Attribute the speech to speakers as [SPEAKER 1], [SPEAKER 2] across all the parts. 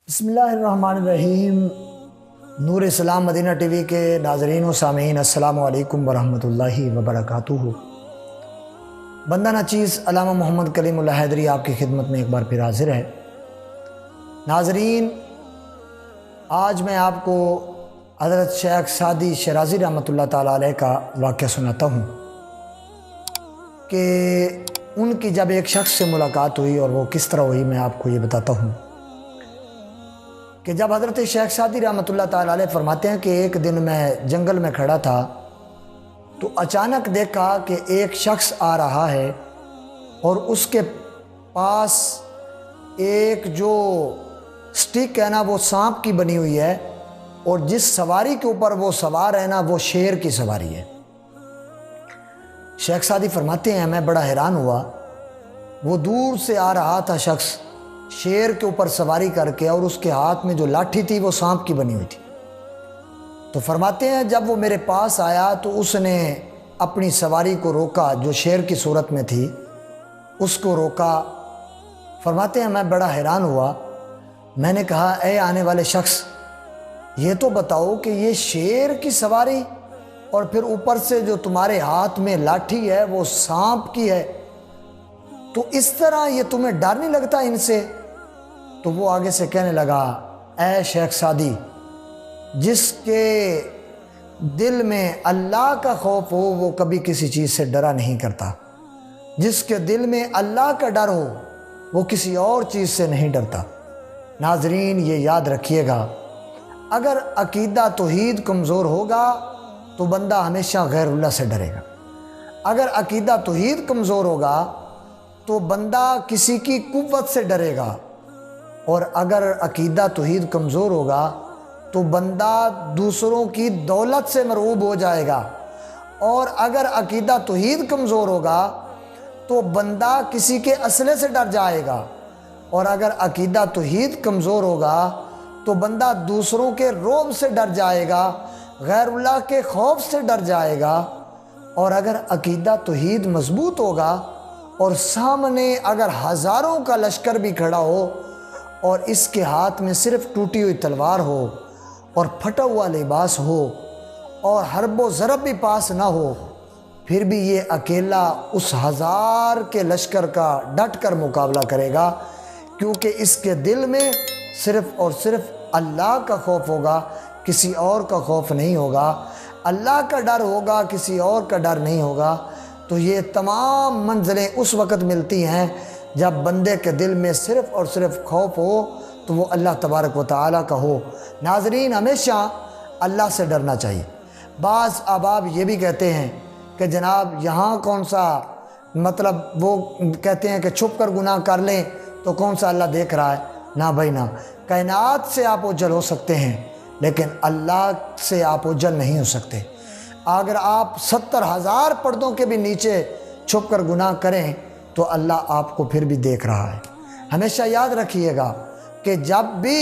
[SPEAKER 1] بسم اللہ الرحمن الرحیم۔ نور اسلام مدینہ ٹی وی کے ناظرین و سامعین، السلام علیکم ورحمۃ اللہ وبرکاتہ۔ بندہ ناچیز علامہ محمد کلیم اللہ حیدری آپ کی خدمت میں ایک بار پھر حاضر ہے۔ ناظرین، آج میں آپ کو حضرت شیخ سعدی شیرازی رحمۃ اللہ تعالیٰ علیہ کا واقعہ سناتا ہوں کہ ان کی جب ایک شخص سے ملاقات ہوئی اور وہ کس طرح ہوئی، میں آپ کو یہ بتاتا ہوں کہ جب حضرت شیخ سعدی رحمۃ اللہ تعالیٰ علیہ فرماتے ہیں کہ ایک دن میں جنگل میں کھڑا تھا تو اچانک دیکھا کہ ایک شخص آ رہا ہے اور اس کے پاس ایک جو سٹک ہے نا، وہ سانپ کی بنی ہوئی ہے، اور جس سواری کے اوپر وہ سوار ہے نا، وہ شیر کی سواری ہے۔ شیخ سعدی فرماتے ہیں میں بڑا حیران ہوا، وہ دور سے آ رہا تھا شخص شیر کے اوپر سواری کر کے، اور اس کے ہاتھ میں جو لاٹھی تھی وہ سانپ کی بنی ہوئی تھی۔ تو فرماتے ہیں جب وہ میرے پاس آیا تو اس نے اپنی سواری کو روکا، جو شیر کی صورت میں تھی اس کو روکا۔ فرماتے ہیں میں بڑا حیران ہوا، میں نے کہا اے آنے والے شخص، یہ تو بتاؤ کہ یہ شیر کی سواری اور پھر اوپر سے جو تمہارے ہاتھ میں لاٹھی ہے وہ سانپ کی ہے، تو اس طرح یہ تمہیں ڈر نہیں لگتا ان سے؟ تو وہ آگے سے کہنے لگا اے شیخ سعدی، جس کے دل میں اللہ کا خوف ہو وہ کبھی کسی چیز سے ڈرا نہیں کرتا، جس کے دل میں اللہ کا ڈر ہو وہ کسی اور چیز سے نہیں ڈرتا۔ ناظرین، یہ یاد رکھیے گا، اگر عقیدہ توحید کمزور ہوگا تو بندہ ہمیشہ غیر اللہ سے ڈرے گا۔ اگر عقیدہ توحید کمزور ہوگا تو بندہ کسی کی قوت سے ڈرے گا، اور اگر عقیدہ توحید کمزور ہوگا تو بندہ دوسروں کی دولت سے مرعوب ہو جائے گا، اور اگر عقیدہ توحید کمزور ہوگا تو بندہ کسی کے اسلحے سے ڈر جائے گا، اور اگر عقیدہ توحید کمزور ہوگا تو بندہ دوسروں کے رعب سے ڈر جائے گا، غیر اللہ کے خوف سے ڈر جائے گا۔ اور اگر عقیدہ توحید مضبوط ہوگا اور سامنے اگر ہزاروں کا لشکر بھی کھڑا ہو اور اس کے ہاتھ میں صرف ٹوٹی ہوئی تلوار ہو اور پھٹا ہوا لباس ہو اور حرب و ضرب بھی پاس نہ ہو، پھر بھی یہ اکیلا اس ہزار کے لشکر کا ڈٹ کر مقابلہ کرے گا، کیونکہ اس کے دل میں صرف اور صرف اللہ کا خوف ہوگا، کسی اور کا خوف نہیں ہوگا، اللہ کا ڈر ہوگا، کسی اور کا ڈر نہیں ہوگا۔ تو یہ تمام منزلیں اس وقت ملتی ہیں جب بندے کے دل میں صرف اور صرف خوف ہو تو وہ اللہ تبارک و تعالیٰ کا ہو۔ ناظرین، ہمیشہ اللہ سے ڈرنا چاہیے۔ بعض احباب یہ بھی کہتے ہیں کہ جناب یہاں کون سا، مطلب وہ کہتے ہیں کہ چھپ کر گناہ کر لیں تو کون سا اللہ دیکھ رہا ہے؟ نہ بھائی نہ، کائنات سے آپ اوجھل ہو سکتے ہیں لیکن اللہ سے آپ اوجھل نہیں ہو سکتے۔ اگر آپ 70,000 پردوں کے بھی نیچے چھپ کر گناہ کریں تو اللہ آپ کو پھر بھی دیکھ رہا ہے۔ ہمیشہ یاد رکھیے گا کہ جب بھی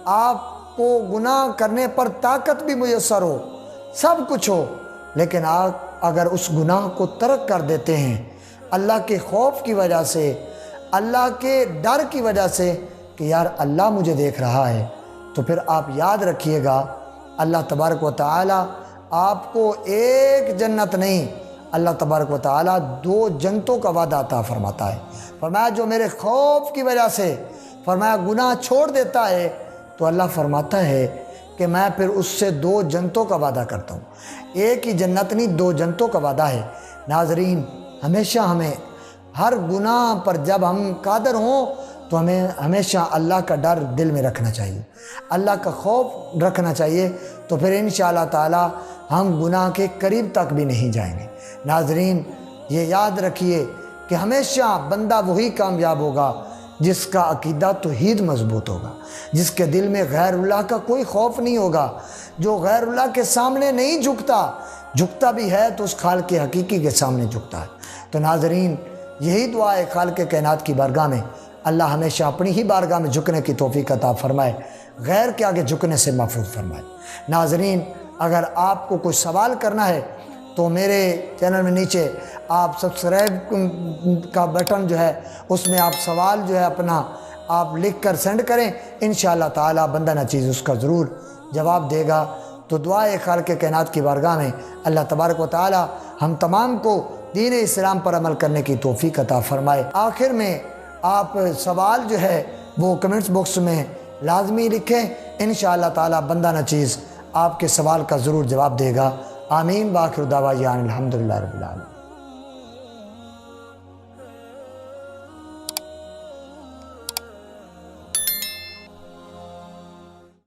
[SPEAKER 1] آپ کو گناہ کرنے پر طاقت بھی میسر ہو، سب کچھ ہو، لیکن آپ اگر اس گناہ کو ترک کر دیتے ہیں اللہ کے خوف کی وجہ سے، اللہ کے ڈر کی وجہ سے کہ یار اللہ مجھے دیکھ رہا ہے، تو پھر آپ یاد رکھیے گا اللہ تبارک و تعالیٰ آپ کو ایک جنت نہیں، اللہ تبارک و تعالیٰ 2 جنتوں کا وعدہ عطا فرماتا ہے۔ فرمایا جو میرے خوف کی وجہ سے فرمایا گناہ چھوڑ دیتا ہے تو اللہ فرماتا ہے کہ میں پھر اس سے 2 جنتوں کا وعدہ کرتا ہوں۔ ایک ہی جنت نہیں، 2 جنتوں کا وعدہ ہے۔ ناظرین، ہمیشہ ہمیں ہر گناہ پر جب ہم قادر ہوں تو ہمیں ہمیشہ اللہ کا ڈر دل میں رکھنا چاہیے، اللہ کا خوف رکھنا چاہیے، تو پھر انشاءاللہ تعالی ہم گناہ کے قریب تک بھی نہیں جائیں گے۔ ناظرین، یہ یاد رکھیے کہ ہمیشہ بندہ وہی کامیاب ہوگا جس کا عقیدہ توحید مضبوط ہوگا، جس کے دل میں غیر اللہ کا کوئی خوف نہیں ہوگا، جو غیر اللہ کے سامنے نہیں جھکتا بھی ہے تو اس خالق حقیقی کے سامنے جھکتا ہے۔ تو ناظرین، یہی دعا ہے خالق کائنات کی بارگاہ میں، اللہ ہمیشہ اپنی ہی بارگاہ میں جھکنے کی توفیق عطا فرمائے، غیر کے آگے جھکنے سے محفوظ فرمائے۔ ناظرین، اگر آپ کو کوئی سوال کرنا ہے تو میرے چینل میں نیچے آپ سبسکرائب کا بٹن جو ہے اس میں آپ سوال جو ہے اپنا آپ لکھ کر سینڈ کریں، انشاءاللہ تعالی بندہ نہ چیز اس کا ضرور جواب دے گا۔ تو دعائے خالق کائنات کی بارگاہ میں اللہ تبارک و تعالی ہم تمام کو دین اسلام پر عمل کرنے کی توفیق عطا فرمائے۔ آخر میں آپ سوال جو ہے وہ کمنٹس باکس میں لازمی لکھیں، انشاءاللہ تعالی بندہ نہ چیز آپ کے سوال کا ضرور جواب دے گا۔ آمین، باخر دعوانا الحمدللہ رب العالمین۔